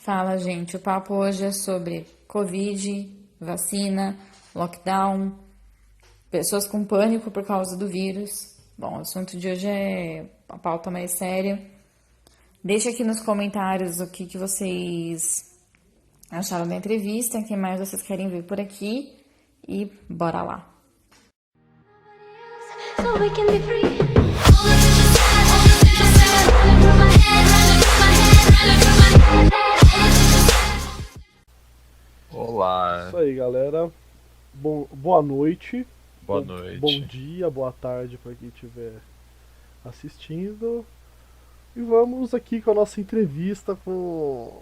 Fala, gente. O papo hoje é sobre Covid, vacina, lockdown, pessoas com pânico por causa do vírus. Bom, o assunto de hoje é uma pauta mais séria. Deixa aqui nos comentários o que vocês acharam da entrevista, quem mais vocês querem ver por aqui e bora lá. So we can be free. Olá, Isso aí, galera. Boa noite. boa Bom noite. dia, boa tarde para quem estiver assistindo. E vamos aqui com a nossa entrevista com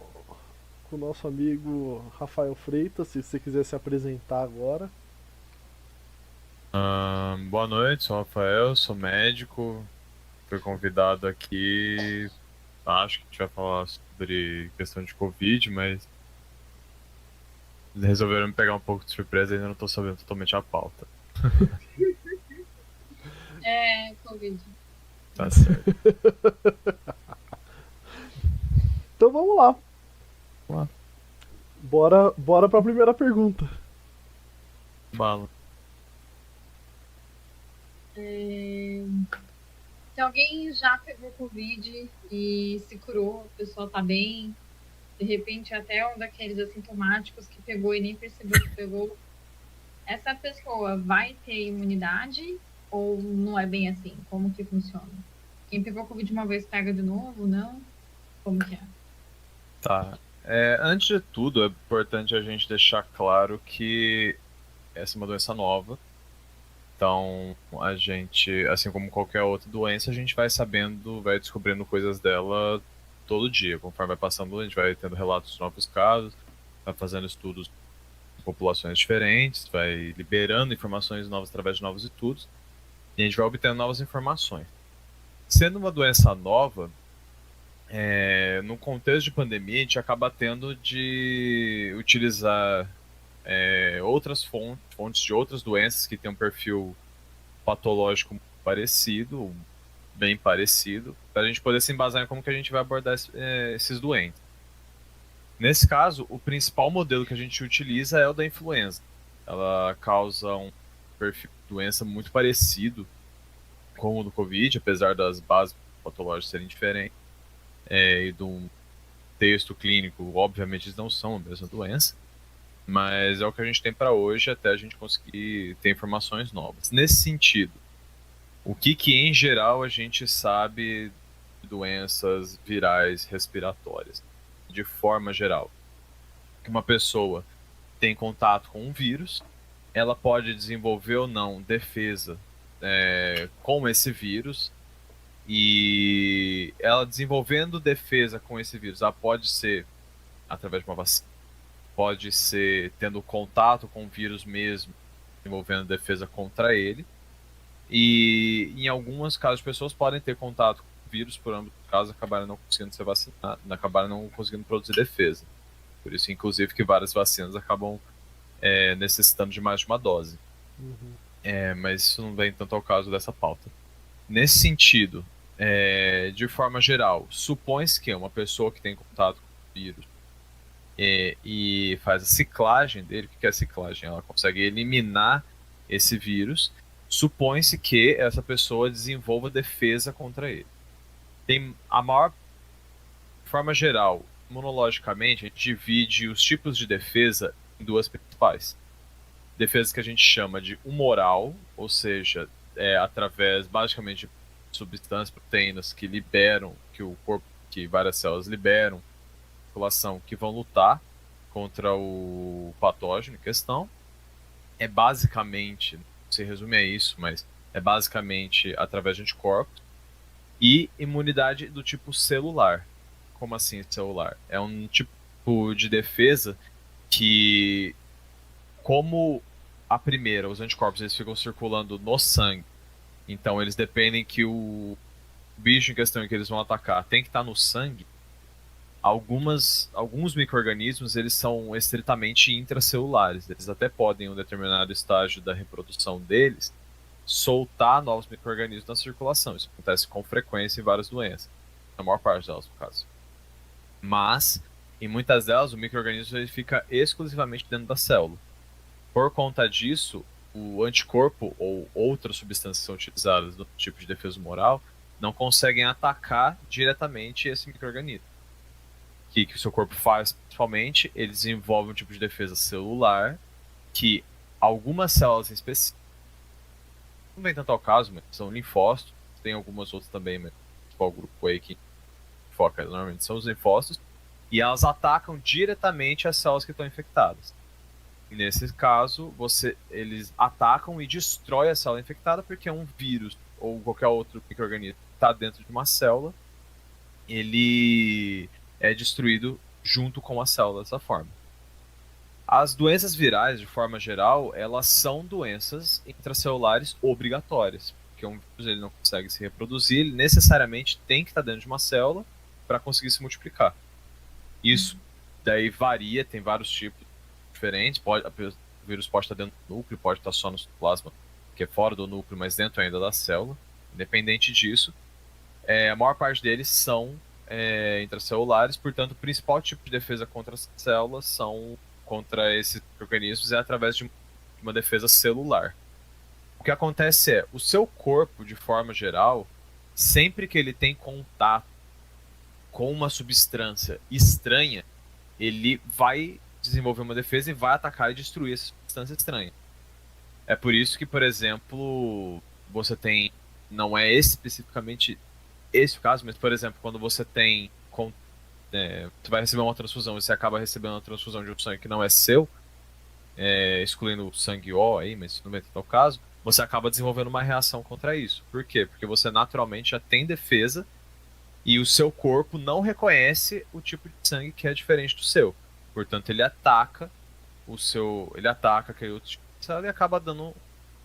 o nosso amigo Rafael Freitas, se você quiser se apresentar agora. Boa noite, sou o Rafael, sou médico. Fui convidado aqui. Acho que a gente vai falar sobre questão de Covid, mas resolveram me pegar um pouco de surpresa e ainda não tô sabendo totalmente a pauta. Covid. Tá certo. Então vamos lá. Vamos lá. Bora para a primeira pergunta. Bala. Se alguém já pegou Covid e se curou, a pessoa tá bem, de repente até um daqueles assintomáticos que pegou e nem percebeu que pegou, essa pessoa vai ter imunidade ou não é bem assim? Como que funciona? Quem pegou Covid uma vez pega de novo, não? Como que é? Tá. Antes de tudo, é importante a gente deixar claro que essa é uma doença nova. Então, a gente, assim como qualquer outra doença, a gente vai sabendo, vai descobrindo coisas dela todo dia. Conforme vai passando, a gente vai tendo relatos de novos casos, vai fazendo estudos em populações diferentes, vai liberando informações novas através de novos estudos, e a gente vai obtendo novas informações. Sendo uma doença nova, no contexto de pandemia, a gente acaba tendo de utilizar outras fontes de outras doenças que têm um perfil patológico parecido, bem parecido, para a gente poder se embasar em como que a gente vai abordar esses doentes. Nesse caso, o principal modelo que a gente utiliza é o da influenza. Ela causa um perfil de doença muito parecido com o do Covid, apesar das bases patológicas serem diferentes, e do texto clínico, obviamente, eles não são a mesma doença. Mas é o que a gente tem para hoje até a gente conseguir ter informações novas. Nesse sentido, o que em geral a gente sabe de doenças virais respiratórias? De forma geral, uma pessoa tem contato com um vírus, ela pode desenvolver ou não defesa com esse vírus, e ela desenvolvendo defesa com esse vírus, ela pode ser através de uma vacina, pode ser tendo contato com o vírus mesmo, desenvolvendo defesa contra ele. E em alguns casos, pessoas podem ter contato com o vírus, por ambos os casos, acabarem não conseguindo ser vacinadas, acabarem não conseguindo produzir defesa. Por isso, inclusive, que várias vacinas acabam necessitando de mais de uma dose. Mas isso não vem tanto ao caso dessa pauta. Nesse sentido, de forma geral, supõe-se que uma pessoa que tem contato com o vírus e faz a ciclagem dele. O que é a ciclagem? Ela consegue eliminar esse vírus. Supõe-se que essa pessoa desenvolva defesa contra ele. Tem a maior forma geral, imunologicamente, a gente divide os tipos de defesa em duas principais. Defesas que a gente chama de humoral, ou seja, através basicamente de substâncias, proteínas que liberam, que o corpo, que várias células liberam, que vão lutar contra o patógeno em questão. É basicamente, não se resume a isso, mas é basicamente através de anticorpos. E imunidade do tipo celular. Como assim celular? É um tipo de defesa que, como a primeira, os anticorpos, eles ficam circulando no sangue, então eles dependem que o bicho em questão que eles vão atacar tem que estar no sangue. Alguns micro-organismos, eles são estritamente intracelulares. Eles até podem, em um determinado estágio da reprodução deles, soltar novos micro-organismos na circulação. Isso acontece com frequência em várias doenças, na maior parte delas, no caso. Mas Em muitas delas, o micro-organismo ele fica exclusivamente dentro da célula. Por conta disso, o anticorpo ou outras substâncias que são utilizadas no tipo de defesa humoral não conseguem atacar diretamente esse micro-organismo. O que o seu corpo faz, principalmente, ele desenvolve um tipo de defesa celular que algumas células em específico, não vem tanto ao caso, mas são linfócitos, tem algumas outras também, mas qual grupo aí que foca normalmente são os linfócitos, e elas atacam diretamente as células que estão infectadas. E nesse caso, eles atacam e destroem a célula infectada porque um vírus ou qualquer outro micro-organismo que está dentro de uma célula, ele é destruído junto com a célula dessa forma. As doenças virais, de forma geral, elas são doenças intracelulares obrigatórias, porque um vírus ele não consegue se reproduzir, ele necessariamente tem que estar dentro de uma célula para conseguir se multiplicar. Isso daí varia, tem vários tipos diferentes, o vírus pode estar dentro do núcleo, pode estar só no citoplasma, que é fora do núcleo, mas dentro ainda da célula. Independente disso, a maior parte deles são intracelulares, portanto, o principal tipo de defesa contra as células contra esses organismos é através de uma defesa celular. O que acontece é, o seu corpo, de forma geral, sempre que ele tem contato com uma substância estranha, ele vai desenvolver uma defesa e vai atacar e destruir essa substância estranha. É por isso que, por exemplo, você tem, não é especificamente esse o caso, mas, por exemplo, quando você tem, você vai receber uma transfusão e você acaba recebendo uma transfusão de um sangue que não é seu, excluindo o sangue O aí, mas não é o caso, você acaba desenvolvendo uma reação contra isso. Por quê? Porque você naturalmente já tem defesa e o seu corpo não reconhece o tipo de sangue que é diferente do seu. Portanto, ele ataca aquele outro tipo de célula e acaba dando uma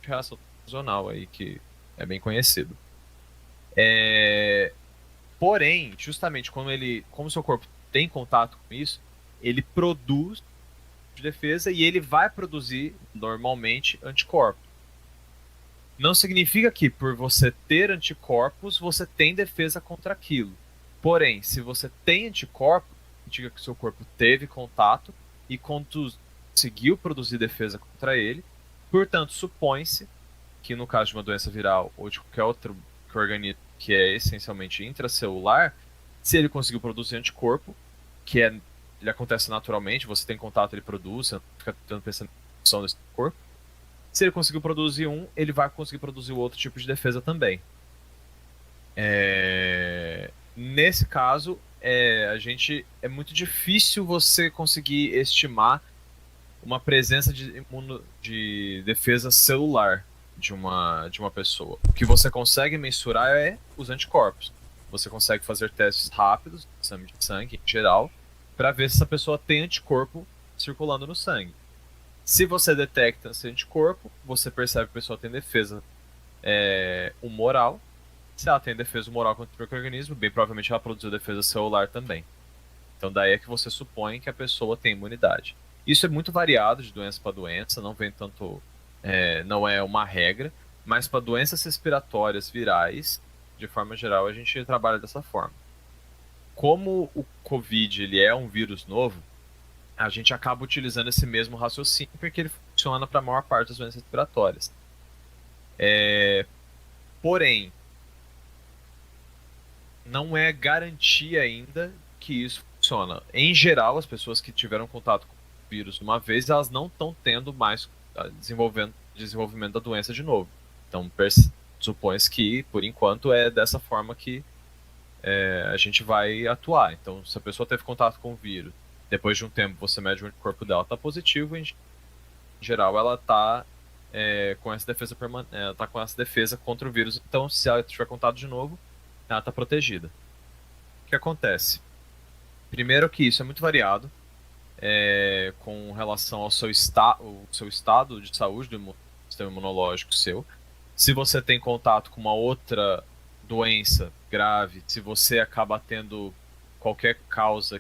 reação transfusional aí que é bem conhecido. Porém, justamente como o seu corpo tem contato com isso, ele produz de defesa e ele vai produzir normalmente anticorpos. Não significa que por você ter anticorpos, você tem defesa contra aquilo. Porém, se você tem anticorpos, indica que o seu corpo teve contato e conseguiu produzir defesa contra ele. Portanto, supõe-se que no caso de uma doença viral ou de qualquer outro organismo que é essencialmente intracelular, se ele conseguiu produzir anticorpo, ele acontece naturalmente, você tem contato, ele produz, você não fica tentando pensando na função desse corpo. Se ele conseguiu produzir ele vai conseguir produzir o outro tipo de defesa também. Nesse caso, é muito difícil você conseguir estimar uma presença de defesa celular de uma pessoa. O que você consegue mensurar é os anticorpos. Você consegue fazer testes rápidos, exame de sangue em geral, para ver se essa pessoa tem anticorpo circulando no sangue. Se você detecta esse anticorpo, você percebe que a pessoa tem defesa humoral. Se ela tem defesa humoral contra o micro-organismo, bem provavelmente ela produziu defesa celular também. Então daí é que você supõe que a pessoa tem imunidade. Isso é muito variado de doença para doença, não vem tanto, não é uma regra, mas para doenças respiratórias virais, de forma geral, a gente trabalha dessa forma. Como o COVID ele é um vírus novo, a gente acaba utilizando esse mesmo raciocínio porque ele funciona para a maior parte das doenças respiratórias. Porém, não é garantia ainda que isso funciona. Em geral, as pessoas que tiveram contato com o vírus uma vez, elas não estão tendo mais desenvolvimento da doença de novo. Então, supõe-se que, por enquanto, é dessa forma que a gente vai atuar. Então, se a pessoa teve contato com o vírus, depois de um tempo você mede o anticorpo dela, está positivo, em geral ela está com essa defesa tá com essa defesa contra o vírus. Então, se ela tiver contato de novo, ela está protegida. O que acontece? Primeiro que isso é muito variado com relação ao seu estado de saúde do sistema imunológico seu. Se você tem contato com uma outra doença grave, se você acaba tendo qualquer coisa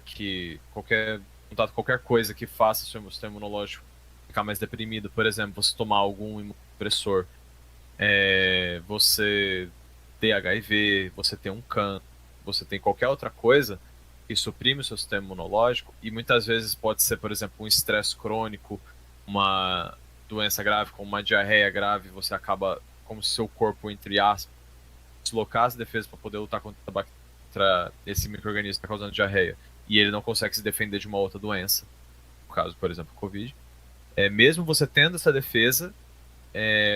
que faça o seu sistema imunológico ficar mais deprimido, por exemplo, você tomar algum imunossupressor, você ter HIV, você ter um câncer, você tem qualquer outra coisa que suprime o seu sistema imunológico, e muitas vezes pode ser, por exemplo, um estresse crônico, uma doença grave, como uma diarreia grave, você acaba, como se seu corpo, entre aspas, deslocar as defesas para poder lutar contra esse micro-organismo que está causando diarreia, e ele não consegue se defender de uma outra doença, no caso, por exemplo, Covid. Mesmo você tendo essa defesa,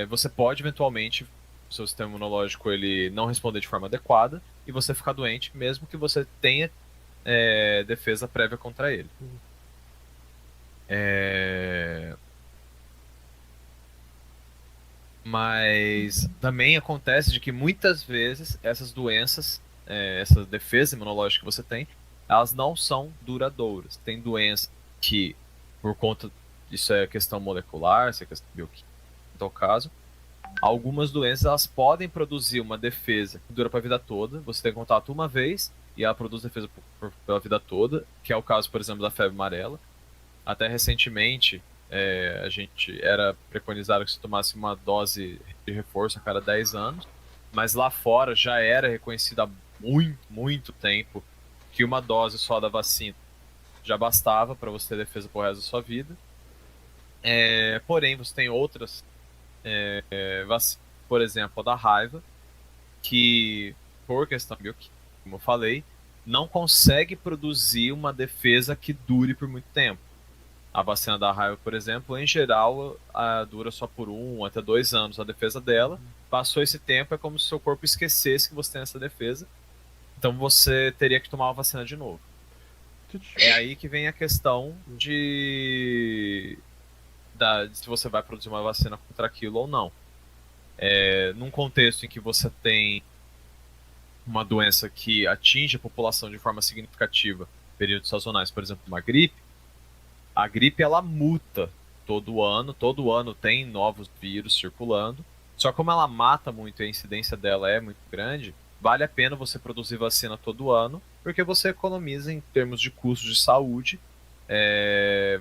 você pode eventualmente, o seu sistema imunológico ele não responder de forma adequada e você ficar doente, mesmo que você tenha defesa prévia contra ele. Mas também acontece de que muitas vezes essas doenças, essa defesa imunológica que você tem, elas não são duradouras. Tem doença que, por conta disso, é questão molecular, isso é questão bioquímica, no tal caso, algumas doenças elas podem produzir uma defesa que dura para a vida toda. Você tem contato uma vez e ela produz defesa pela vida toda, que é o caso, por exemplo, da febre amarela. Até recentemente, a gente era preconizado que se tomasse uma dose de reforço a cada 10 anos, mas lá fora já era reconhecido há muito, muito tempo que uma dose só da vacina já bastava para você ter defesa pro resto da sua vida. Porém, você tem outras vacinas, por exemplo, a da raiva, que, por questão bioquímica, como eu falei, não consegue produzir uma defesa que dure por muito tempo. A vacina da raiva, por exemplo, em geral, dura só por 1 até 2 anos a defesa dela. Passou esse tempo, é como se o seu corpo esquecesse que você tem essa defesa. Então você teria que tomar a vacina de novo. É aí que vem a questão de se você vai produzir uma vacina contra aquilo ou não. Num contexto em que você tem uma doença que atinge a população de forma significativa, períodos sazonais, por exemplo, uma gripe, a gripe ela muta todo ano tem novos vírus circulando, só como ela mata muito e a incidência dela é muito grande, vale a pena você produzir vacina todo ano, porque você economiza em termos de custos de saúde.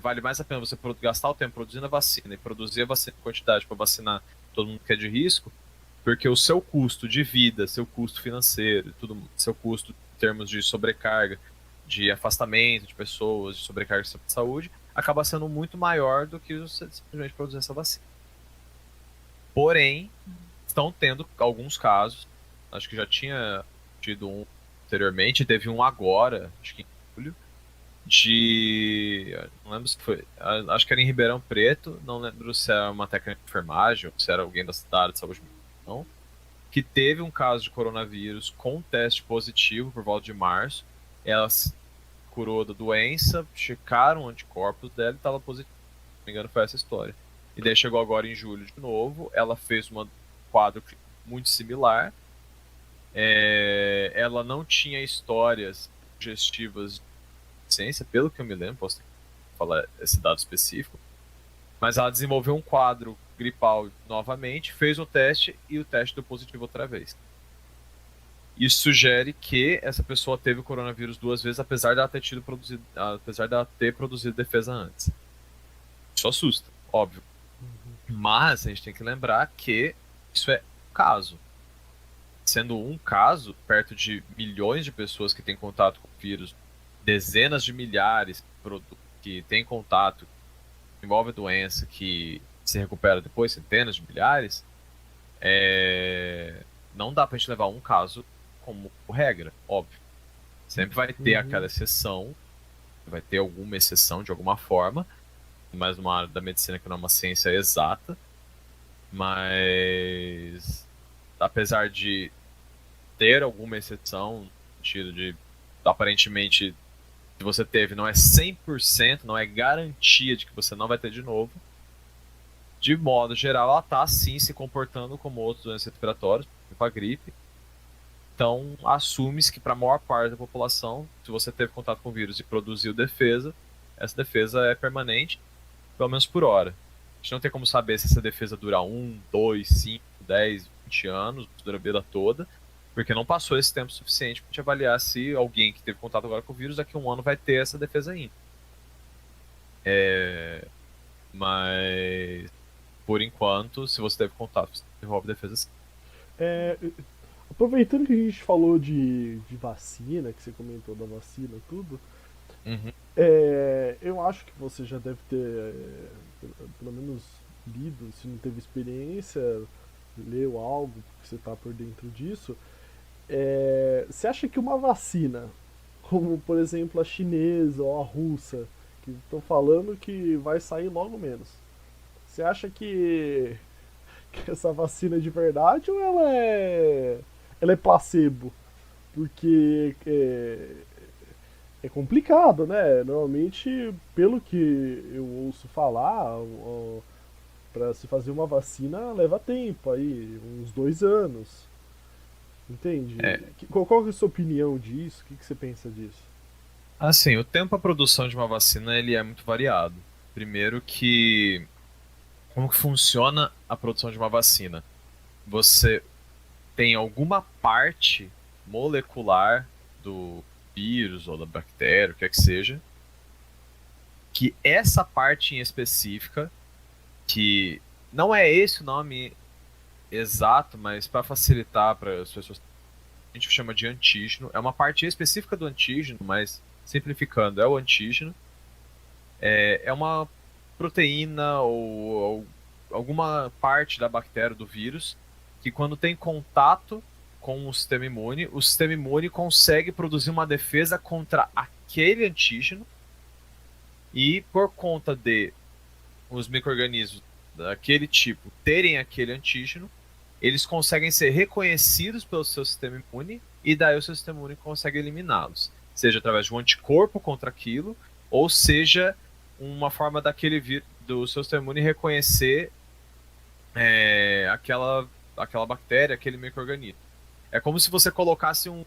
Vale mais a pena você gastar o tempo produzindo a vacina e produzir a vacina em quantidade para vacinar todo mundo que é de risco, porque o seu custo de vida, seu custo financeiro, seu custo em termos de sobrecarga, de afastamento de pessoas, de sobrecarga de saúde, acaba sendo muito maior do que você simplesmente produzir essa vacina. Porém, estão tendo alguns casos, acho que já tinha tido um anteriormente, teve um agora, acho que em julho, não lembro se foi, acho que era em Ribeirão Preto, não lembro se era uma técnica de enfermagem ou se era alguém da área de saúde, não, que teve um caso de coronavírus com teste positivo por volta de março. Ela curou da doença, checaram anticorpos dela e estava positivo. Se não me engano, foi essa história. E daí chegou agora em julho de novo, ela fez um quadro muito similar. Ela não tinha histórias sugestivas de ciência, pelo que eu me lembro, posso falar esse dado específico, mas ela desenvolveu um quadro gripal novamente, fez o teste e o teste deu positivo outra vez. Isso sugere que essa pessoa teve o coronavírus 2 vezes, apesar dela ter produzido defesa antes. Isso assusta, óbvio. Mas a gente tem que lembrar que isso é um caso. Sendo um caso, perto de milhões de pessoas que têm contato com o vírus, dezenas de milhares que têm contato, que envolve a doença, que se recupera depois, centenas de milhares, não dá pra gente levar um caso como regra, óbvio. Sempre vai ter aquela exceção, vai ter alguma exceção de alguma forma, mas numa área da medicina que não é uma ciência exata, mas apesar de ter alguma exceção, no sentido de aparentemente se você teve não é 100%, não é garantia de que você não vai ter de novo, de modo geral ela está sim se comportando como outros doenças respiratórias, tipo a gripe. Então, assume-se que para a maior parte da população, se você teve contato com o vírus e produziu defesa, essa defesa é permanente, pelo menos por hora. A gente não tem como saber se essa defesa dura 1, 2, 5, 10, 20 anos, dura a vida toda, porque não passou esse tempo suficiente para a gente avaliar se alguém que teve contato agora com o vírus daqui a um ano vai ter essa defesa ainda. Mas, por enquanto, se você teve contato, você desenvolve defesa sim. Aproveitando que a gente falou de vacina, que você comentou da vacina e tudo, Uhum. eu acho que você já deve ter, pelo menos, lido, se não teve experiência, leu algo, porque você está por dentro disso. Você acha que uma vacina, como por exemplo a chinesa ou a russa, que estão falando que vai sair logo menos, você acha que essa vacina é de verdade ou ela é placebo? Porque é complicado, né? Normalmente, pelo que eu ouço falar, para se fazer uma vacina leva tempo aí, uns 2 anos. Entende? É, Qual é a sua opinião disso? O que você pensa disso? assim, o tempo para produção de uma vacina ele é muito variado. Primeiro que como que funciona a produção de uma vacina? Você tem alguma parte molecular do vírus ou da bactéria, o que é que seja, que essa parte em específica, que não é esse o nome exato, mas para facilitar para as pessoas, a gente chama de antígeno. É uma parte específica do antígeno, mas simplificando, é o antígeno. É uma proteína ou alguma parte da bactéria do vírus que quando tem contato com o sistema imune consegue produzir uma defesa contra aquele antígeno e por conta de os micro-organismos daquele tipo terem aquele antígeno, eles conseguem ser reconhecidos pelo seu sistema imune e daí o seu sistema imune consegue eliminá-los, seja através de um anticorpo contra aquilo, ou seja uma forma do seu sistema imune reconhecer aquela bactéria, aquele micro-organismo. É como se você colocasse um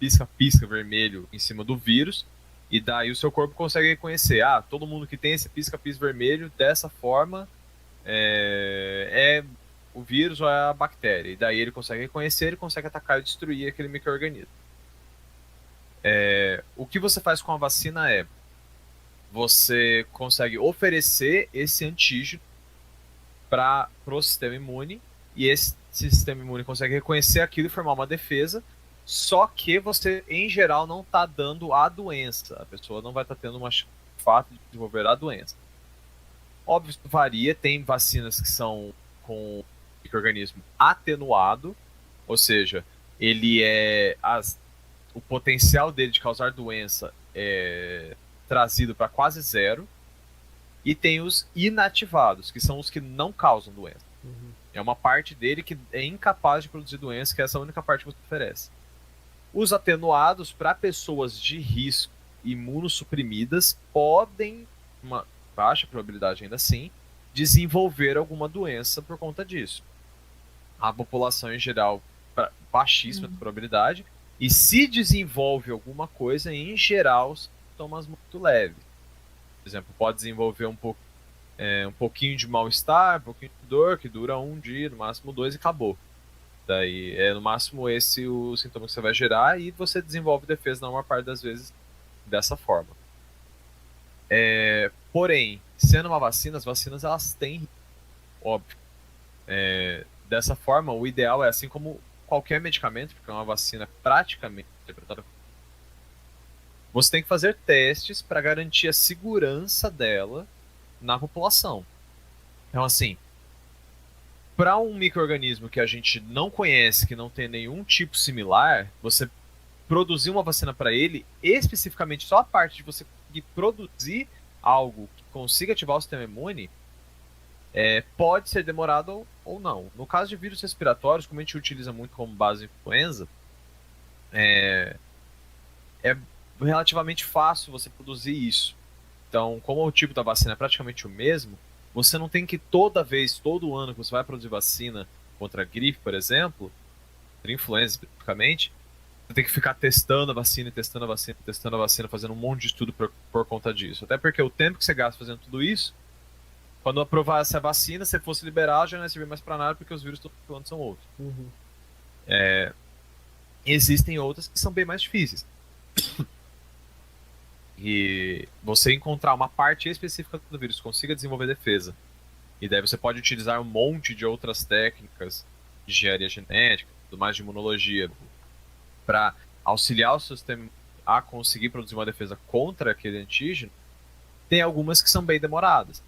pisca-pisca vermelho em cima do vírus e daí o seu corpo consegue reconhecer, todo mundo que tem esse pisca-pisca vermelho dessa forma é o vírus ou é a bactéria. E daí ele consegue reconhecer, ele consegue atacar e destruir aquele micro-organismo. O que você faz com a vacina é você consegue oferecer esse antígeno para o sistema imune e esse sistema imune consegue reconhecer aquilo e formar uma defesa, só que você, em geral, não está dando a doença. A pessoa não vai estar tendo fato de desenvolver a doença. Óbvio, isso varia. Tem vacinas que são com micro-organismo atenuado, ou seja, ele o potencial dele de causar doença é trazido para quase zero. E tem os inativados, que são os que não causam doença. Uhum. É uma parte dele que é incapaz de produzir doença, que é essa única parte que você oferece. Os atenuados, para pessoas de risco imunossuprimidas, podem, uma baixa probabilidade ainda assim, desenvolver alguma doença por conta disso. A população em geral, baixíssima probabilidade, e se desenvolve alguma coisa, em geral, sintomas muito leves. Por exemplo, pode desenvolver um pouquinho de mal-estar, um pouquinho de dor, que dura 1 dia, no máximo 2 e acabou. Daí no máximo esse o sintoma que você vai gerar e você desenvolve defesa na maior parte das vezes dessa forma. Porém, sendo uma vacina, as vacinas elas têm, óbvio. Dessa forma, o ideal é assim como qualquer medicamento, porque é uma vacina praticamente interpretada, você tem que fazer testes para garantir a segurança dela na população. Então, assim, para um micro-organismo que a gente não conhece, que não tem nenhum tipo similar, você produzir uma vacina para ele, especificamente só a parte de você conseguir produzir algo que consiga ativar o sistema imune, pode ser demorado ou não. No caso de vírus respiratórios, como a gente utiliza muito como base influenza, é relativamente fácil você produzir isso. Então, como o tipo da vacina é praticamente o mesmo, você não tem que todo ano que você vai produzir vacina contra a gripe, por exemplo, contra influenza especificamente, você tem que ficar testando a vacina, testando a vacina, testando a vacina, fazendo um monte de estudo por conta disso. Até porque o tempo que você gasta fazendo tudo isso, quando aprovar essa vacina, se fosse liberar, já não ia servir mais para nada, porque os vírus todos são outros. Uhum. Existem outras que são bem mais difíceis. E você encontrar uma parte específica do vírus que consiga desenvolver defesa, e daí você pode utilizar um monte de outras técnicas de engenharia genética, tudo mais de imunologia, para auxiliar o seu sistema a conseguir produzir uma defesa contra aquele antígeno, tem algumas que são bem demoradas.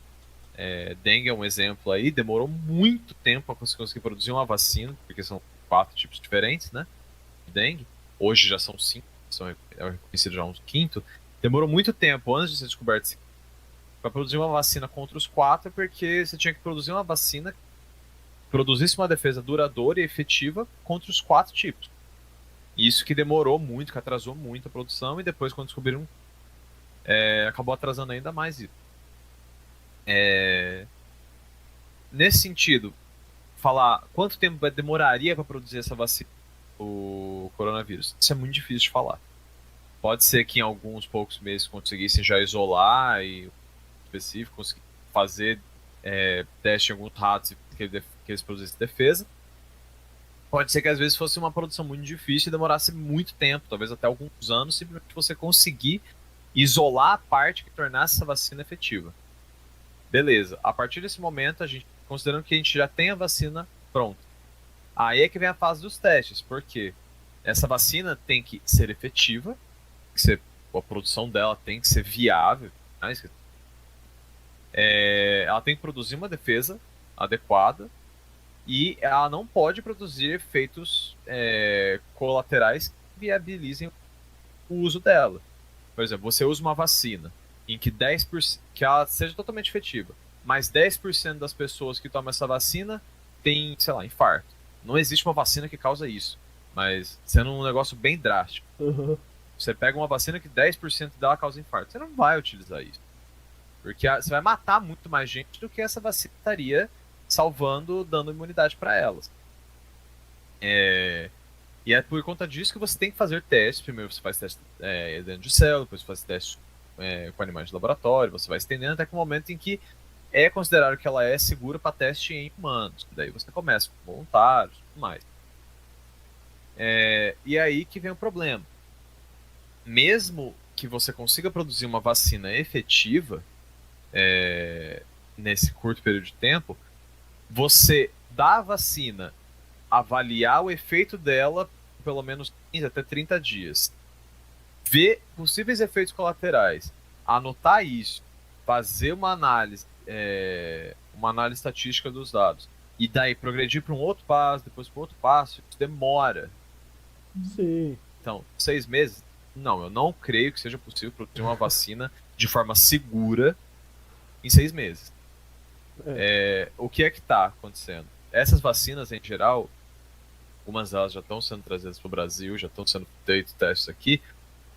Dengue é um exemplo aí, demorou muito tempo para conseguir produzir uma vacina, porque são 4 tipos diferentes, né, de dengue. Hoje já são 5, é reconhecido já um quinto. Demorou muito tempo antes de ser descoberto para produzir uma vacina contra os 4, porque você tinha que produzir uma vacina que produzisse uma defesa duradoura e efetiva contra os 4 tipos. Isso que demorou muito, que atrasou muito a produção, e depois, quando descobriram, acabou atrasando ainda mais isso. Nesse sentido, falar quanto tempo demoraria para produzir essa vacina, o coronavírus, isso é muito difícil de falar. Pode ser que em alguns poucos meses conseguissem já isolar e específico, conseguir fazer teste em alguns ratos que eles produzissem defesa. Pode ser que às vezes fosse uma produção muito difícil e demorasse muito tempo, talvez até alguns anos, simplesmente você conseguir isolar a parte que tornasse essa vacina efetiva. Beleza, a partir desse momento, a gente, considerando que a gente já tem a vacina pronta, aí é que vem a fase dos testes, porque essa vacina tem que ser efetiva, a produção dela tem que ser viável, né? Ela tem que produzir uma defesa adequada e ela não pode produzir efeitos colaterais que viabilizem o uso dela. Por exemplo, você usa uma vacina em que 10%, que ela seja totalmente efetiva, mas 10% das pessoas que tomam essa vacina tem, sei lá, infarto. Não existe uma vacina que causa isso, mas sendo um negócio bem drástico. Uhum. Você pega uma vacina que 10% dela causa infarto, você não vai utilizar isso. Porque você vai matar muito mais gente do que essa vacina estaria salvando, dando imunidade para elas. E é por conta disso que você tem que fazer testes. Primeiro você faz teste dentro de célula, depois você faz teste com animais de laboratório, você vai estendendo até que o momento em que é considerado que ela é segura para teste em humanos. Daí você começa com voluntários e tudo mais. E aí que vem o problema. Mesmo que você consiga produzir uma vacina efetiva nesse curto período de tempo, você dá a vacina, avaliar o efeito dela por pelo menos 15 até 30 dias, ver possíveis efeitos colaterais, anotar isso, fazer uma análise estatística dos dados, e daí progredir para um outro passo, depois para outro passo, isso demora. Sim. Então, 6 meses? Não, eu não creio que seja possível produzir uma vacina de forma segura em 6 meses. O que é que está acontecendo? Essas vacinas, em geral, algumas delas já estão sendo trazidas para o Brasil, já estão sendo feitos testes aqui,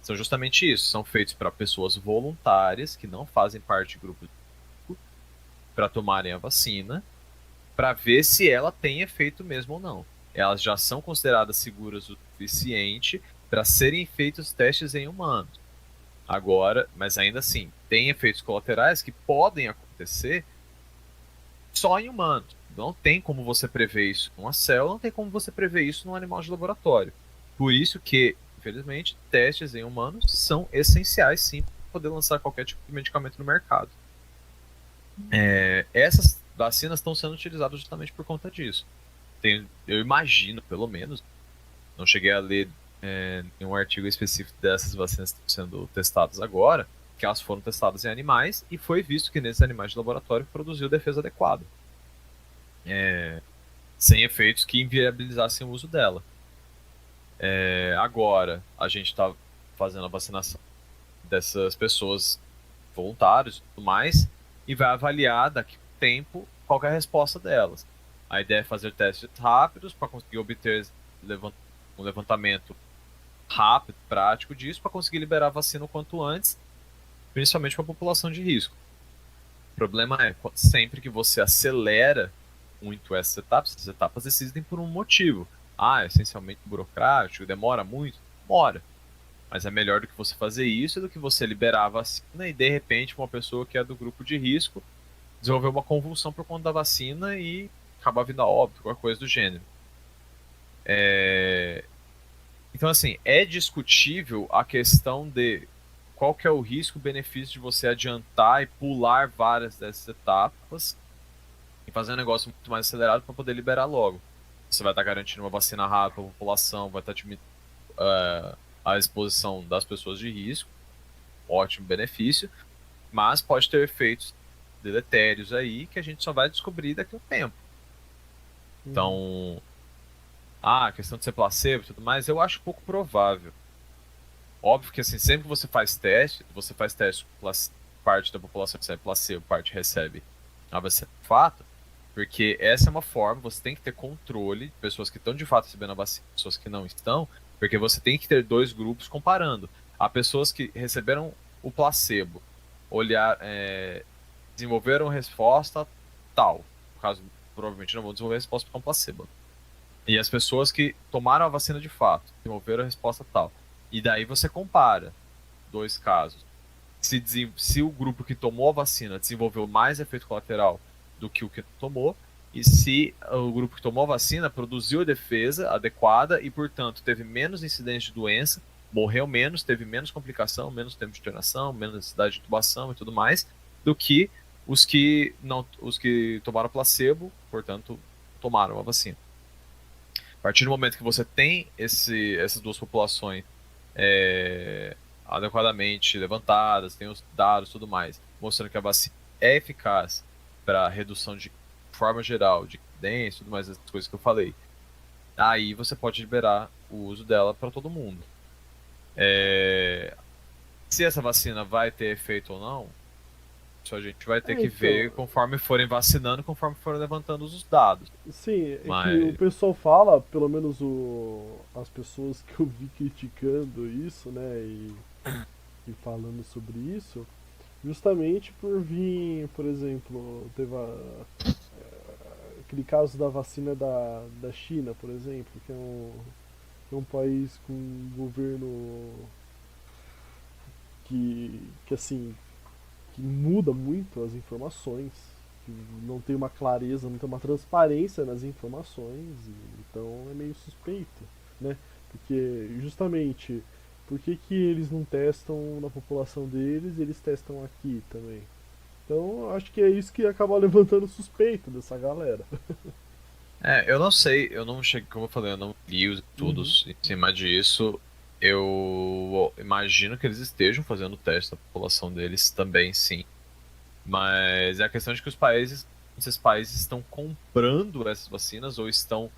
são justamente isso. São feitos para pessoas voluntárias que não fazem parte de grupo de risco para tomarem a vacina, para ver se ela tem efeito mesmo ou não. Elas já são consideradas seguras o suficiente para serem feitos testes em humanos. Agora, mas ainda assim, tem efeitos colaterais que podem acontecer só em humanos. Não tem como você prever isso numa célula, não tem como você prever isso num animal de laboratório. Por isso que, infelizmente, testes em humanos são essenciais, sim, para poder lançar qualquer tipo de medicamento no mercado. Essas vacinas estão sendo utilizadas justamente por conta disso. Eu imagino, pelo menos, não cheguei a ler nenhum artigo específico dessas vacinas que estão sendo testadas agora, que elas foram testadas em animais e foi visto que nesses animais de laboratório produziu defesa adequada, sem efeitos que inviabilizassem o uso dela. Agora, a gente está fazendo a vacinação dessas pessoas, voluntários e tudo mais, e vai avaliar daqui a um tempo qual que é a resposta delas. A ideia é fazer testes rápidos para conseguir obter um levantamento rápido, prático disso, para conseguir liberar a vacina o quanto antes, principalmente para a população de risco. O problema é, sempre que você acelera muito essas etapas existem por um motivo. Essencialmente burocrático, demora muito? Demora. Mas é melhor do que você fazer isso do que você liberar a vacina e, de repente, uma pessoa que é do grupo de risco desenvolver uma convulsão por conta da vacina e acabar vindo a óbito, qualquer coisa do gênero. Então, assim, é discutível a questão de qual que é o risco-benefício de você adiantar e pular várias dessas etapas e fazer um negócio muito mais acelerado para poder liberar logo. você vai estar garantindo uma vacina rápida para a população, vai estar diminuindo a exposição das pessoas de risco, ótimo benefício, mas pode ter efeitos deletérios aí que a gente só vai descobrir daqui a um tempo. Então, a questão de ser placebo e tudo mais, eu acho pouco provável. Óbvio que assim, sempre que você faz teste com parte da população recebe placebo, parte recebe a vacina de fato, porque essa é uma forma, você tem que ter controle de pessoas que estão de fato recebendo a vacina, pessoas que não estão, porque você tem que ter dois grupos comparando. Há pessoas que receberam o placebo, desenvolveram resposta tal, no caso, provavelmente não vão desenvolver resposta para um placebo. E as pessoas que tomaram a vacina de fato, desenvolveram a resposta tal. E daí você compara dois casos. Se o grupo que tomou a vacina desenvolveu mais efeito colateral do que o que não tomou, e se o grupo que tomou a vacina produziu a defesa adequada e, portanto, teve menos incidência de doença, morreu menos, teve menos complicação, menos tempo de internação, menos necessidade de intubação e tudo mais, do que os que tomaram placebo, portanto, tomaram a vacina. A partir do momento que você tem essas duas populações adequadamente levantadas, tem os dados e tudo mais, mostrando que a vacina é eficaz para redução de forma geral de incidência e tudo mais, essas coisas que eu falei, aí você pode liberar o uso dela para todo mundo. Se essa vacina vai ter efeito ou não, isso a gente vai ter que ver conforme forem vacinando, conforme forem levantando os dados. Sim, é que o pessoal fala, pelo menos as pessoas que eu vi criticando isso, né, e falando sobre isso, justamente por vir, por exemplo, teve aquele caso da vacina da China, por exemplo, que é um país com um governo que assim, que muda muito as informações, que não tem uma clareza, não tem uma transparência nas informações, então é meio suspeito, né? Porque justamente, por que eles não testam na população deles e eles testam aqui também? Então acho que é isso que acaba levantando suspeito dessa galera. Eu não sei, eu não cheguei, como eu falei, eu não li os estudos em cima disso. Eu imagino que eles estejam fazendo teste da população deles também, sim. Mas é a questão de que esses países estão comprando essas vacinas ou estão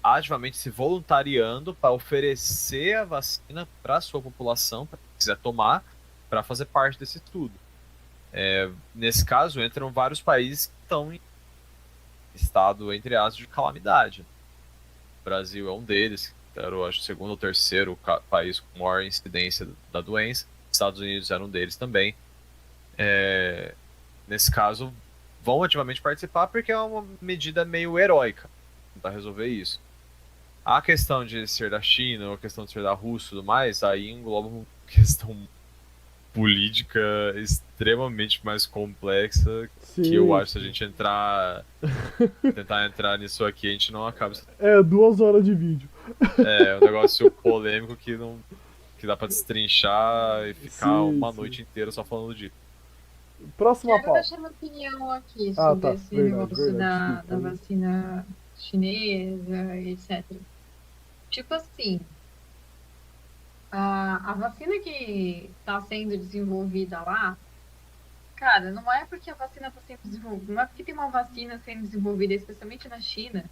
ativamente se voluntariando para oferecer a vacina para a sua população, para quem quiser tomar, para fazer parte desse estudo. Nesse caso, entram vários países que estão em estado, entre aspas, de calamidade. O Brasil é um deles, era, eu acho, o segundo ou terceiro país com maior incidência da doença. Estados Unidos era um deles também. Nesse caso, vão ativamente participar porque é uma medida meio heróica tentar resolver isso. A questão de ser da China ou a questão de ser da Rússia e tudo mais, aí engloba uma questão política extremamente mais complexa. Sim, que eu acho que se a gente tentar entrar nisso aqui, a gente não acaba. 2 horas de vídeo. É um negócio polêmico que dá pra destrinchar e ficar uma noite inteira só falando disso. Próxima pauta. Quero deixar minha opinião aqui sobre esse negócio da vacina chinesa, etc. Tipo assim, a vacina que está sendo desenvolvida lá, cara, não é porque a vacina está sendo desenvolvida, não é porque tem uma vacina sendo desenvolvida, especialmente na China,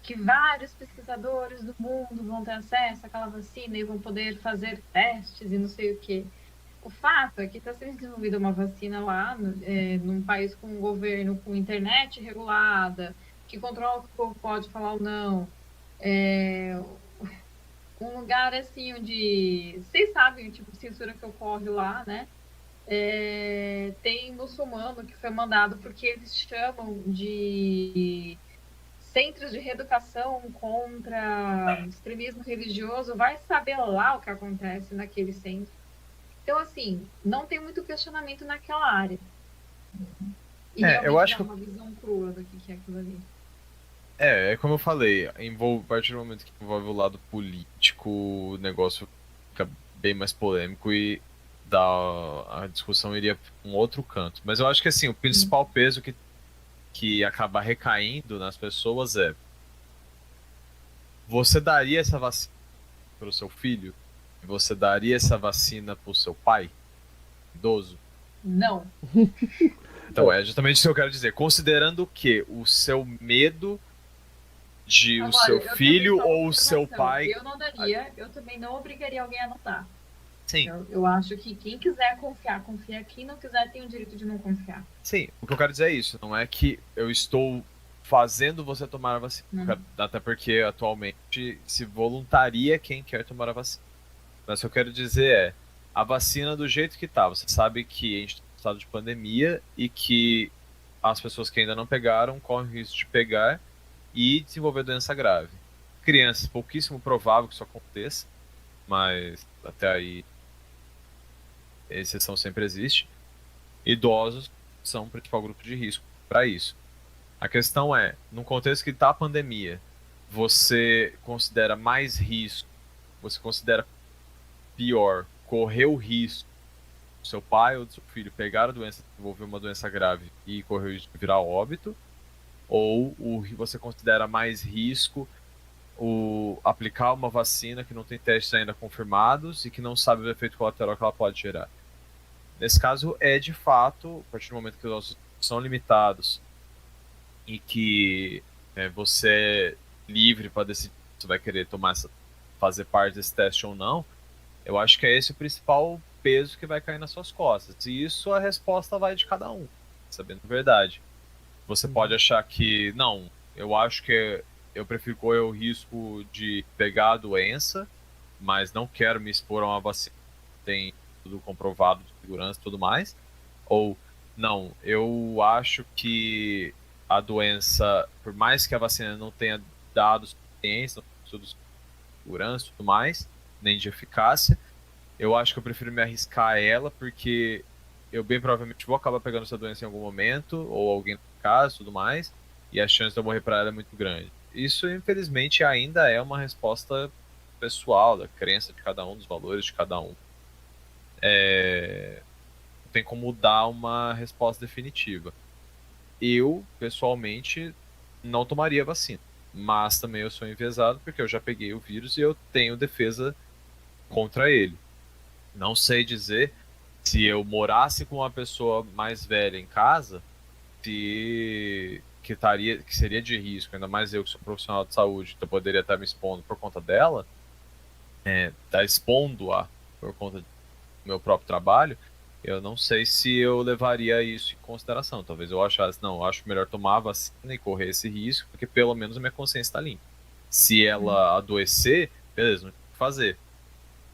que vários pesquisadores do mundo vão ter acesso àquela vacina e vão poder fazer testes e não sei o quê. O fato é que está sendo desenvolvida uma vacina lá, num país com um governo com internet regulada, que controla o que o povo pode falar ou não. Um lugar assim onde vocês sabem o tipo de censura que ocorre lá, né? Tem muçulmano que foi mandado porque eles chamam de centros de reeducação contra extremismo religioso. Vai saber lá o que acontece naquele centro. Então, assim, não tem muito questionamento naquela área. E eu acho dá uma visão crua do que é aquilo ali. Como eu falei, a partir do momento que envolve o lado político, o negócio fica bem mais polêmico e a discussão iria para um outro canto. Mas eu acho que assim, o principal peso que acaba recaindo nas pessoas Você daria essa vacina para o seu filho? Você daria essa vacina para o seu pai idoso? Não. Então, é justamente isso que eu quero dizer. Considerando que o seu medo de o Agora, seu eu também filho sou uma ou o seu observação. pai. Eu não daria, eu também não obrigaria alguém a não dar. Sim, Eu acho que quem quiser confiar, confia. Quem não quiser tem o direito de não confiar. sim. O que eu quero dizer é isso. Não é que eu estou fazendo você tomar a vacina. Até porque atualmente se voluntaria quem quer tomar a vacina. Mas o que eu quero dizer é, a vacina do jeito que tá, você sabe que a gente está em estado de pandemia e que as pessoas que ainda não pegaram correm o risco de pegar e desenvolver doença grave. Crianças, pouquíssimo provável que isso aconteça, mas até aí exceção sempre existe. Idosos são o principal grupo de risco para isso. A questão é, no contexto que está a pandemia, você considera mais risco, você considera pior correr o risco do seu pai ou do seu filho pegar a doença, desenvolver uma doença grave e correr o risco de virar óbito, ou você considera mais risco aplicar uma vacina que não tem testes ainda confirmados e que não sabe o efeito colateral que ela pode gerar. Nesse caso, é de fato, a partir do momento que os nossos são limitados e que você é livre para decidir se você vai querer fazer parte desse teste ou não, eu acho que é esse o principal peso que vai cair nas suas costas. E isso a resposta vai de cada um, sabendo a verdade. Você pode achar que, não, eu acho que eu prefiro correr o risco de pegar a doença, mas não quero me expor a uma vacina que tem tudo comprovado de segurança e tudo mais. Ou, não, eu acho que a doença, por mais que a vacina não tenha dados suficientes, não tenha estudos de segurança e tudo mais, nem de eficácia, eu acho que eu prefiro me arriscar a ela, porque eu bem provavelmente vou acabar pegando essa doença em algum momento, ou alguém no caso e tudo mais, e a chance de eu morrer para ela é muito grande. Isso, infelizmente, ainda é uma resposta pessoal, da crença de cada um, dos valores de cada um. Não tem como dar uma resposta definitiva. Eu, pessoalmente, não tomaria vacina, mas também eu sou enviesado porque eu já peguei o vírus e eu tenho defesa contra ele. Não sei dizer se eu morasse com uma pessoa mais velha em casa, que seria de risco, ainda mais eu que sou profissional de saúde, então eu poderia estar me expondo por conta dela, tá expondo-a por conta do meu próprio trabalho, eu não sei se eu levaria isso em consideração. Talvez eu achasse, não, eu acho melhor tomar a vacina e correr esse risco, porque pelo menos a minha consciência está limpa. Se ela adoecer, beleza, não tem o que fazer.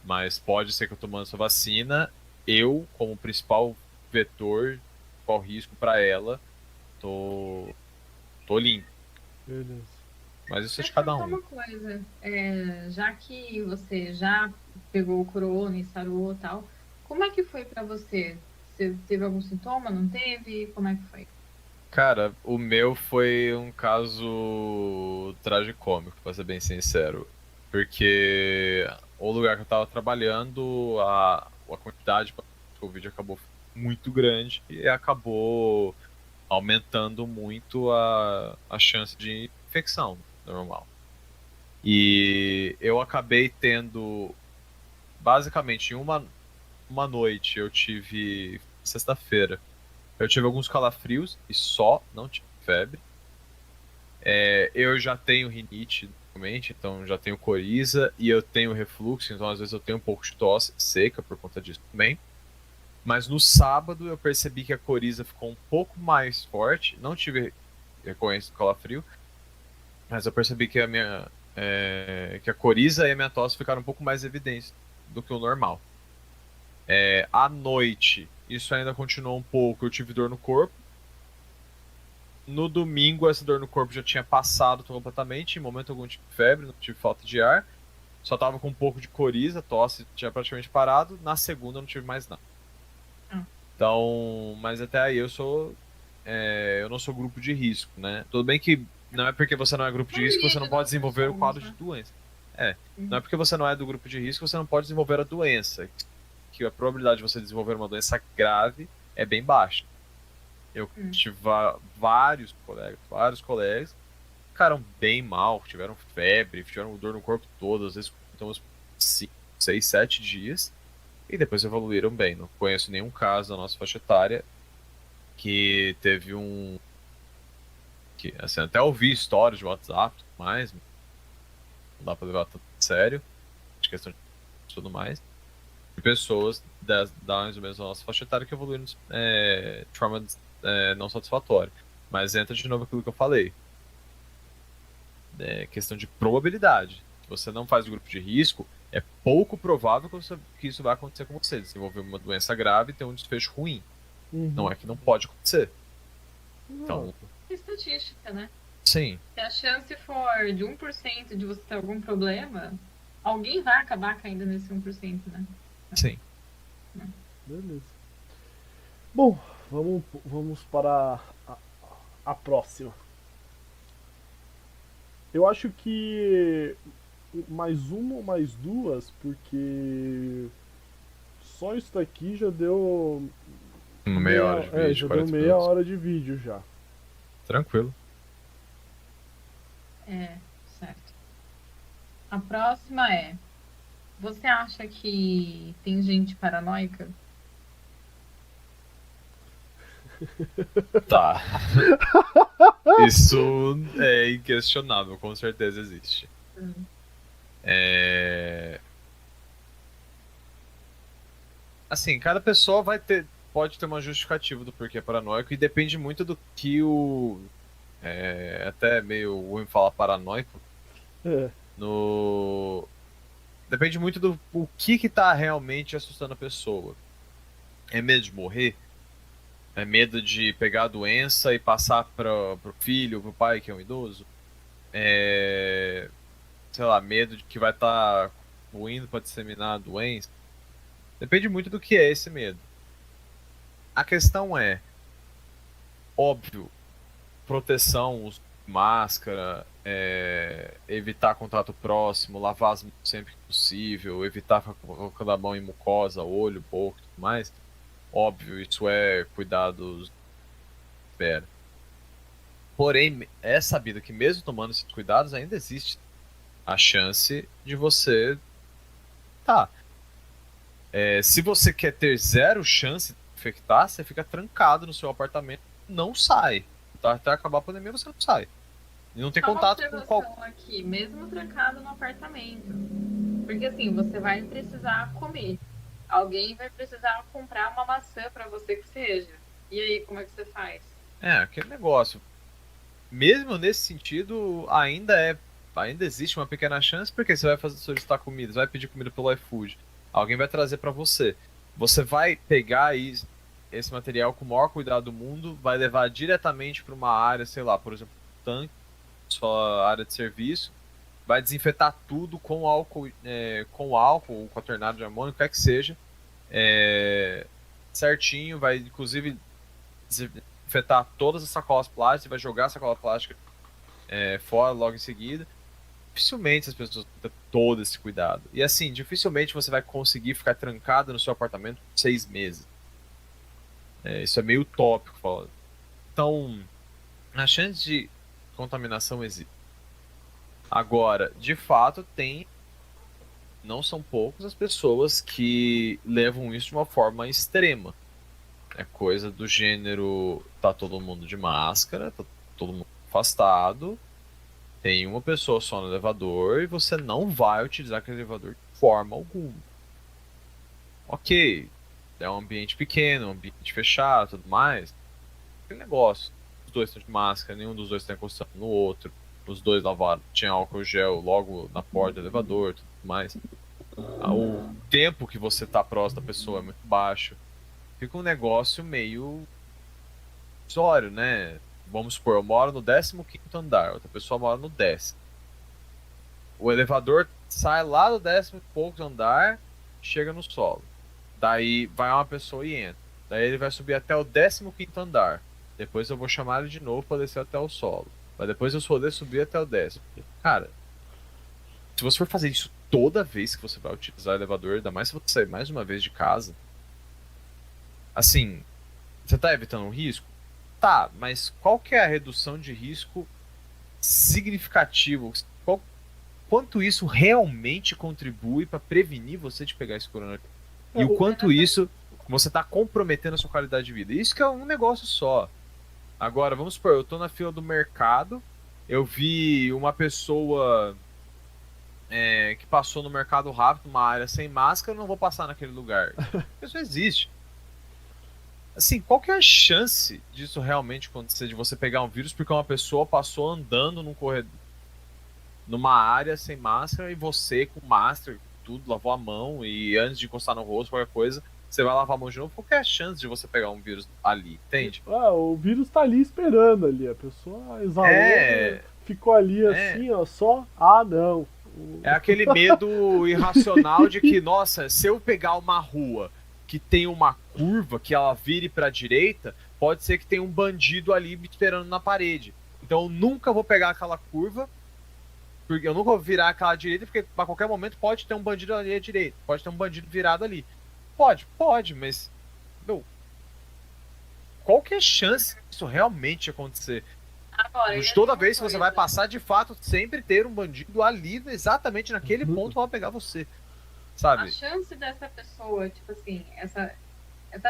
Mas pode ser que eu tomando essa vacina, eu, como principal vetor, qual risco para ela, tô limpo. Beleza. Mas isso é de Deixa eu cada falar um. uma coisa. Já que você já pegou o corona e sarou e tal, como é que foi pra você? Você teve algum sintoma? Não teve? Como é que foi? Cara, o meu foi um caso tragicômico, pra ser bem sincero. Porque o lugar que eu tava trabalhando, a quantidade de Covid acabou muito grande e acabou aumentando muito a chance de infecção normal. E eu acabei tendo, basicamente, em uma noite, eu tive, sexta-feira, eu tive alguns calafrios e só, não tive febre. Eu já tenho rinite, normalmente, então já tenho coriza e eu tenho refluxo, então às vezes eu tenho um pouco de tosse seca por conta disso também. Mas no sábado eu percebi que a coriza ficou um pouco mais forte, não tive recorrência do calafrio, mas eu percebi que que a coriza e a minha tosse ficaram um pouco mais evidentes do que o normal. À noite, isso ainda continuou um pouco, eu tive dor no corpo. No domingo, essa dor no corpo já tinha passado completamente, em momento algum tive febre, não tive falta de ar, só tava com um pouco de coriza, tosse tinha praticamente parado. Na segunda eu não tive mais nada. Então, mas até aí eu não sou grupo de risco, né? Tudo bem que não é porque você não é grupo de risco que você não pode desenvolver o quadro de doença. Não é porque você não é do grupo de risco que você não pode desenvolver a doença. Que a probabilidade de você desenvolver uma doença grave é bem baixa. Eu tive vários colegas ficaram bem mal, tiveram febre, tiveram dor no corpo todo, às vezes então, uns 5, 6, 7 dias, e depois evoluíram bem. Não conheço nenhum caso da nossa faixa etária que teve um. Que, assim, até ouvi histórias de WhatsApp e tudo mais, não dá pra levar tanto a sério, de questão de tudo mais, de pessoas da mais ou menos da nossa faixa etária que evoluíram de forma não satisfatória. Mas entra de novo aquilo que eu falei. É questão de probabilidade. Se você não faz o grupo de risco, é pouco provável que isso vai acontecer com você. Desenvolver uma doença grave e ter um desfecho ruim. Não é que não pode acontecer. Então, Exato. Estatística, né? sim, Se a chance for de 1% de você ter algum problema, alguém vai acabar caindo nesse 1%, né? sim. Beleza. Bom, vamos para a próxima. Eu acho que mais uma ou mais duas, porque só isso daqui já deu Uma meia hora de vídeo, já deu 40 meia minutos. hora de vídeo já. Tranquilo. É, certo. A próxima é: você acha que tem gente paranoica? Tá. Isso é inquestionável, com certeza existe. Hum. Assim, cada pessoa pode ter uma justificativa do porquê é paranoico e depende muito do que até meio ruim falar paranoico. É, Depende muito do o que tá realmente assustando a pessoa. É medo de morrer? É medo de pegar a doença e passar pro filho, pro pai que é um idoso? É, sei lá, medo de que vai estar ruindo para disseminar a doença? Depende muito do que é esse medo. A questão é, óbvio, proteção, uso de máscara, evitar contato próximo, lavar as mãos sempre que possível, evitar ficar colocando a mão em mucosa, olho, boca e tudo mais. Óbvio, isso é cuidados. Espera. Porém, é sabido que mesmo tomando esses cuidados, ainda existe a chance de você. Tá. Se você quer ter zero chance de infectar, você fica trancado no seu apartamento, não sai. Tá? Até acabar a pandemia, você não sai. E não tem Só uma contato com qual. observação aqui, mesmo trancado no apartamento. Porque assim, você vai precisar comer. Alguém vai precisar comprar uma maçã para você que seja. E aí, como é que você faz? Aquele negócio. Mesmo nesse sentido, ainda existe uma pequena chance, porque você vai solicitar comida, você vai pedir comida pelo iFood. Alguém vai trazer para você. Você vai pegar esse material com o maior cuidado do mundo, vai levar diretamente para uma área, sei lá, por exemplo, tanque, sua área de serviço, vai desinfetar tudo com álcool, ou quaternário de amônio, quer que seja, certinho, vai inclusive desinfetar todas as sacolas plásticas, vai jogar a sacola plástica fora logo em seguida. Dificilmente as pessoas têm todo esse cuidado. E assim, dificilmente você vai conseguir ficar trancado no seu apartamento por 6 meses. Isso é meio utópico. Falando. Então, a chance de contaminação existe. Agora, de fato, não são poucas as pessoas que levam isso de uma forma extrema. É coisa do gênero, tá todo mundo de máscara, tá todo mundo afastado, tem uma pessoa só no elevador e você não vai utilizar aquele elevador de forma alguma. Ok, é um ambiente pequeno, um ambiente fechado, tudo mais. Aquele negócio, os dois estão de máscara, nenhum dos dois está encostando no outro, os dois lavaram, tinha álcool gel logo na porta do elevador, tudo mais. O tempo que você tá próximo da pessoa é muito baixo. Fica um negócio meio ilusório, né? Vamos supor, eu moro no 15º andar, outra pessoa mora no 10º. O elevador sai lá do 10º e poucos andar, chega no solo. Daí vai uma pessoa e entra. Daí ele vai subir até o 15º andar. Depois eu vou chamar ele de novo para descer até o solo. Mas depois eu só poder subir até o 10º. Cara, se você for fazer isso toda vez que você vai utilizar o elevador, ainda mais se você sair mais uma vez de casa, assim, você tá evitando um risco? Tá, mas qual que é a redução de risco significativo, quanto isso realmente contribui para prevenir você de pegar esse coronavírus. E o quanto isso você está comprometendo a sua qualidade de vida. Isso que é um negócio só. Agora, vamos supor, eu tô na fila do mercado, eu vi uma pessoa que passou no mercado rápido, numa área sem máscara, eu não vou passar naquele lugar. Isso existe. Assim, qual que é a chance disso realmente acontecer, de você pegar um vírus porque uma pessoa passou andando num corredor, numa área sem máscara, e você com máscara, tudo, lavou a mão, e antes de encostar no rosto, qualquer coisa, você vai lavar a mão de novo? Qual que é a chance de você pegar um vírus ali, entende? O vírus tá ali esperando ali, a pessoa exalou, ficou ali assim, ó, só, não. É aquele medo irracional de que, nossa, se eu pegar uma rua que tem uma curva, que ela vire pra direita, pode ser que tenha um bandido ali me esperando na parede. Então eu nunca vou pegar aquela curva, porque eu nunca vou virar aquela direita, porque a qualquer momento pode ter um bandido ali à direita, pode ter um bandido virado ali. Pode, mas meu, qual que é a chance disso realmente acontecer? Agora, De toda vez que você vai passar, de fato, sempre ter um bandido ali, exatamente naquele ponto, vai pegar você, sabe? A chance dessa pessoa, tipo assim, essa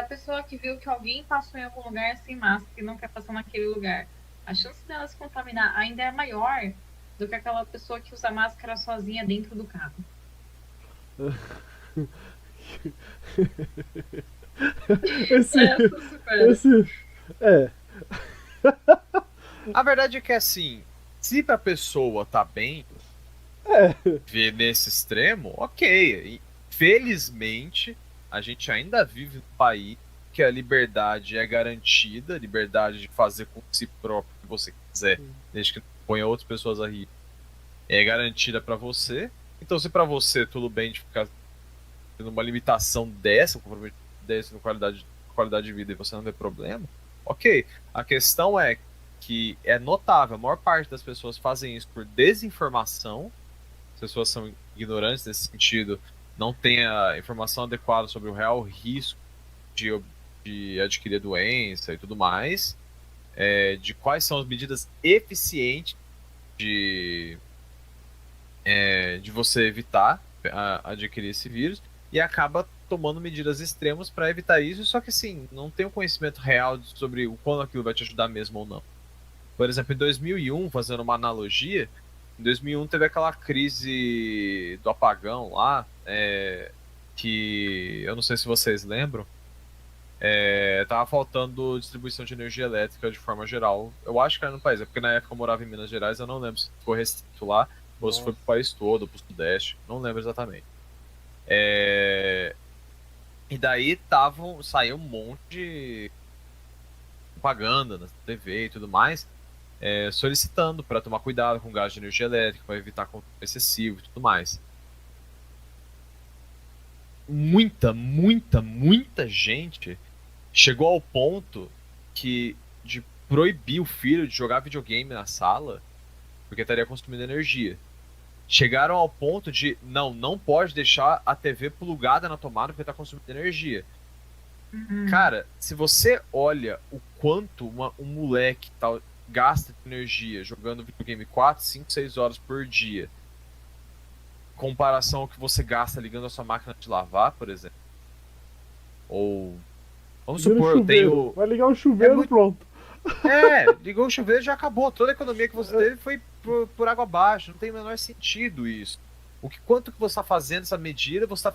pessoa que viu que alguém passou em algum lugar sem máscara e não quer passar naquele lugar, a chance dela se contaminar ainda é maior do que aquela pessoa que usa máscara sozinha dentro do carro. A verdade é que, assim, se a pessoa tá bem, ver nesse extremo, ok. Felizmente, a gente ainda vive num país que a liberdade é garantida, liberdade de fazer com si próprio o que você quiser, desde que não ponha outras pessoas a rir, é garantida pra você. Então, se pra você tudo bem de ficar tendo uma limitação dessa no qualidade de vida, e você não vê problema, ok. A questão é que é notável, a maior parte das pessoas fazem isso por desinformação, as pessoas são ignorantes nesse sentido, não têm a informação adequada sobre o real risco de adquirir a doença e tudo mais, de quais são as medidas eficientes de você evitar adquirir esse vírus, e acaba tomando medidas extremas para evitar isso, só que assim, não tem um conhecimento real sobre o quanto aquilo vai te ajudar mesmo ou não. Por exemplo, em 2001, fazendo uma analogia, em 2001 teve aquela crise do apagão lá, que eu não sei se vocês lembram, tava faltando distribuição de energia elétrica de forma geral. Eu acho que era no país, porque na época eu morava em Minas Gerais, eu não lembro se ficou restrito lá, ou se foi pro país todo, pro Sudeste, não lembro exatamente. E daí saiu um monte de propaganda na TV e tudo mais, solicitando para tomar cuidado com o gasto de energia elétrica, para evitar consumo excessivo e tudo mais. Muita gente chegou ao ponto de proibir o filho de jogar videogame na sala porque estaria consumindo energia. Chegaram ao ponto de não pode deixar a TV plugada na tomada porque está consumindo energia. Cara, se você olha o quanto um moleque gasta de energia jogando videogame 4, 5, 6 horas por dia, em comparação ao que você gasta ligando a sua máquina de lavar, por exemplo, ou vamos supor, eu tenho... Vai ligar o chuveiro, pronto. Ligou o chuveiro e já acabou. Toda a economia que você teve foi por água abaixo. Não tem o menor sentido isso. Quanto que você está fazendo essa medida, você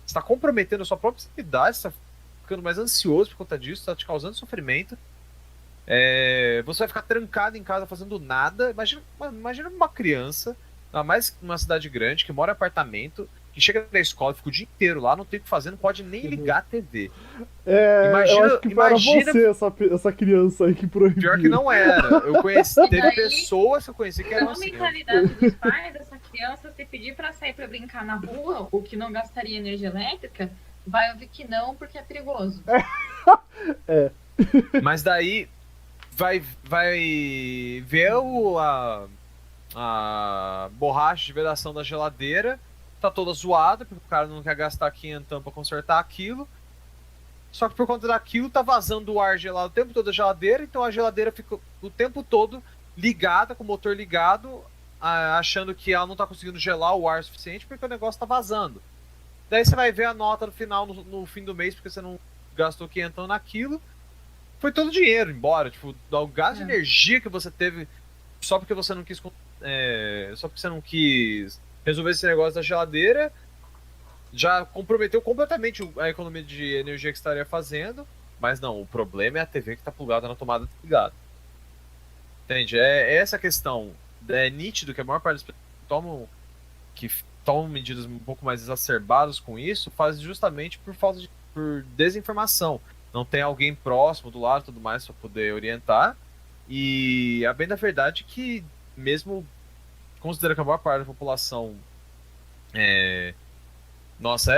está comprometendo a sua própria sanidade, você está ficando mais ansioso por conta disso, está te causando sofrimento. Você vai ficar trancado em casa fazendo nada. Imagina uma criança, ainda mais numa cidade grande, que mora em apartamento, que chega da escola, fica o dia inteiro lá, não tem o que fazer, não pode nem ligar a TV. Eu acho que era você, essa criança aí que proibiu. Pior que não era. Teve pessoas que eu conheci que eram assim. A mentalidade dos pais dessa criança, se pedir pra sair pra brincar na rua, o que não gastaria energia elétrica, vai ouvir que não, porque é perigoso. Mas daí vai ver a borracha de vedação da geladeira, tá toda zoada, porque o cara não quer gastar quinhentão pra consertar aquilo. Só que por conta daquilo tá vazando o ar gelado o tempo todo da geladeira, então a geladeira fica o tempo todo ligada, com o motor ligado, achando que ela não tá conseguindo gelar o ar suficiente porque o negócio tá vazando. Daí você vai ver a nota no final, no fim do mês, porque você não gastou 500 naquilo. Foi todo o dinheiro embora. Tipo, o gasto de energia que você teve só porque você não quis. Só porque você não quis resolver esse negócio da geladeira, já comprometeu completamente a economia de energia que você estaria fazendo. Mas não, o problema é a TV que tá plugada na tomada desligada. Entende? É essa a questão. É nítido que a maior parte das pessoas que tomam medidas um pouco mais exacerbadas com isso faz justamente por desinformação. Não tem alguém próximo do lado e tudo mais para poder orientar. E a bem da verdade é que, mesmo considerando que a maior parte da população é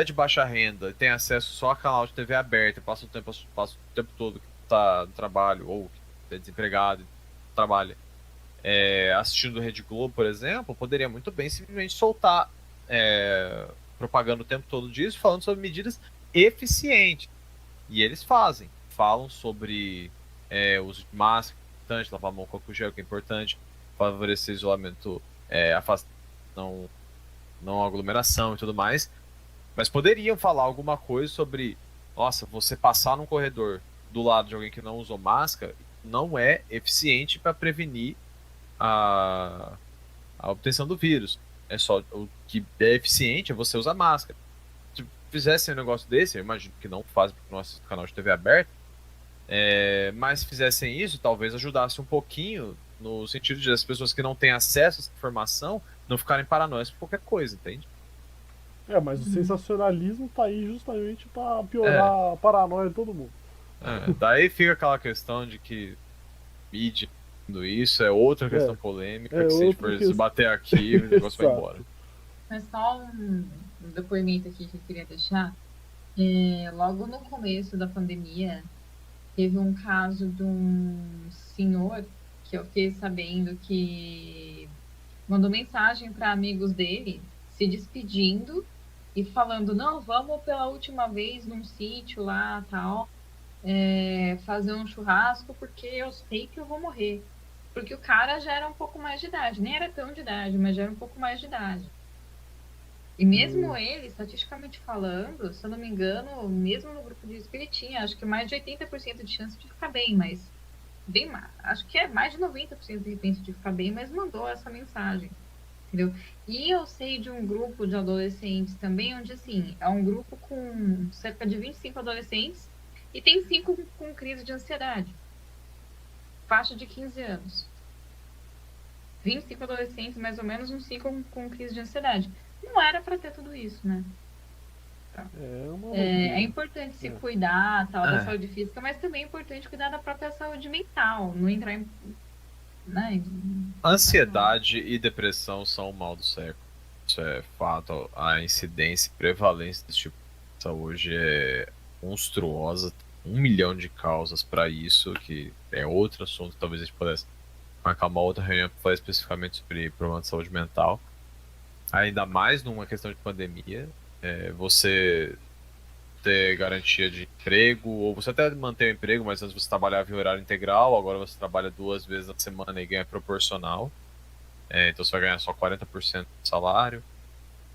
de baixa renda, tem acesso só a canal de TV aberta, passa o tempo todo que tá no trabalho ou que é desempregado, trabalha assistindo Rede Globo, por exemplo, poderia muito bem simplesmente soltar propaganda o tempo todo disso, falando sobre medidas eficientes. E eles falam sobre uso de máscara, que é importante, lavar a mão com álcool gel, que é importante, favorecer isolamento, não aglomeração e tudo mais. Mas poderiam falar alguma coisa sobre, nossa, você passar num corredor do lado de alguém que não usou máscara não é eficiente para prevenir a obtenção do vírus. É só o que é eficiente é você usar máscara. Se fizessem um negócio desse, eu imagino que não fazem porque o nosso canal de TV é aberto, mas se fizessem isso, talvez ajudasse um pouquinho no sentido de as pessoas que não têm acesso a essa informação não ficarem paranoicas por qualquer coisa, entende? Mas o sensacionalismo tá aí justamente pra piorar a paranoia de todo mundo. Daí fica aquela questão de que mídia, tudo isso é outra questão polêmica, que se a gente for se bater aqui, o negócio vai embora. Mas só um depoimento aqui que eu queria deixar. Logo no começo da pandemia, teve um caso de um senhor que eu fiquei sabendo que mandou mensagem para amigos dele, se despedindo e falando, não, vamos pela última vez num sítio lá, tal, fazer um churrasco porque eu sei que eu vou morrer. Porque o cara já era um pouco mais de idade, nem era tão de idade, mas já era um pouco mais de idade. E mesmo ele, estatisticamente falando, se eu não me engano, mesmo no grupo de risco ele tinha, acho que mais de 80% de chance de ficar bem, mas bem mais, acho que é mais de 90% de chance de ficar bem, mas mandou essa mensagem, entendeu? E eu sei de um grupo de adolescentes também, onde assim, é um grupo com cerca de 25 adolescentes e tem 5 com crise de ansiedade. Faixa de 15 anos. 25 adolescentes, mais ou menos, uns 5 com crise de ansiedade. Não era para ter tudo isso, né? É importante se cuidar da saúde física, mas também é importante cuidar da própria saúde mental, não entrar em... Ansiedade e depressão são o mal do século. Isso é fato. A incidência e prevalência desse tipo de doença hoje é monstruosa. 1 milhão de causas para isso, que é outro assunto. Talvez a gente pudesse marcar uma outra reunião para falar especificamente sobre problema de saúde mental. Ainda mais numa questão de pandemia, você ter garantia de emprego, ou você até manter o emprego, mas antes você trabalhava em horário integral, agora você trabalha 2 vezes na semana e ganha proporcional. Então você vai ganhar só 40% do salário.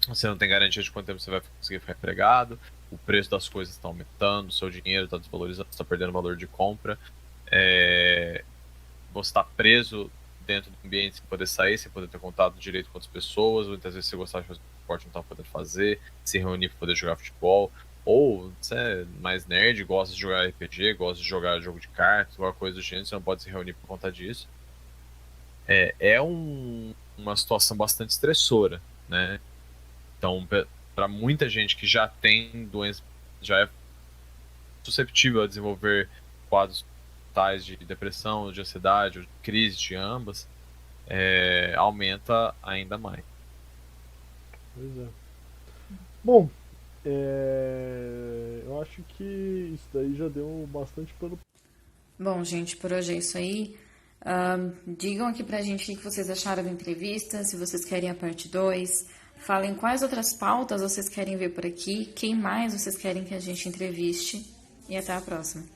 Você não tem garantia de quanto tempo você vai conseguir ficar empregado. O preço das coisas está aumentando, o seu dinheiro está desvalorizando, você está perdendo valor de compra. Você está preso dentro do ambiente sem poder sair, sem poder ter contato direito com outras pessoas, muitas vezes você gostava de fazer esporte, não estava podendo fazer, se reunir para poder jogar futebol, ou você é mais nerd, gosta de jogar RPG, gosta de jogar jogo de cartas, alguma coisa do gênero, você não pode se reunir por conta disso. Uma situação bastante estressora, né? Então, para muita gente que já tem doença, já é susceptível a desenvolver quadros tais de depressão, de ansiedade, ou de crise de ambas, aumenta ainda mais. Pois é. Bom, eu acho que isso daí já deu bastante pano. Bom, gente, por hoje é isso aí. Digam aqui pra gente o que vocês acharam da entrevista, se vocês querem a parte 2. Falem quais outras pautas vocês querem ver por aqui, quem mais vocês querem que a gente entreviste. E até a próxima.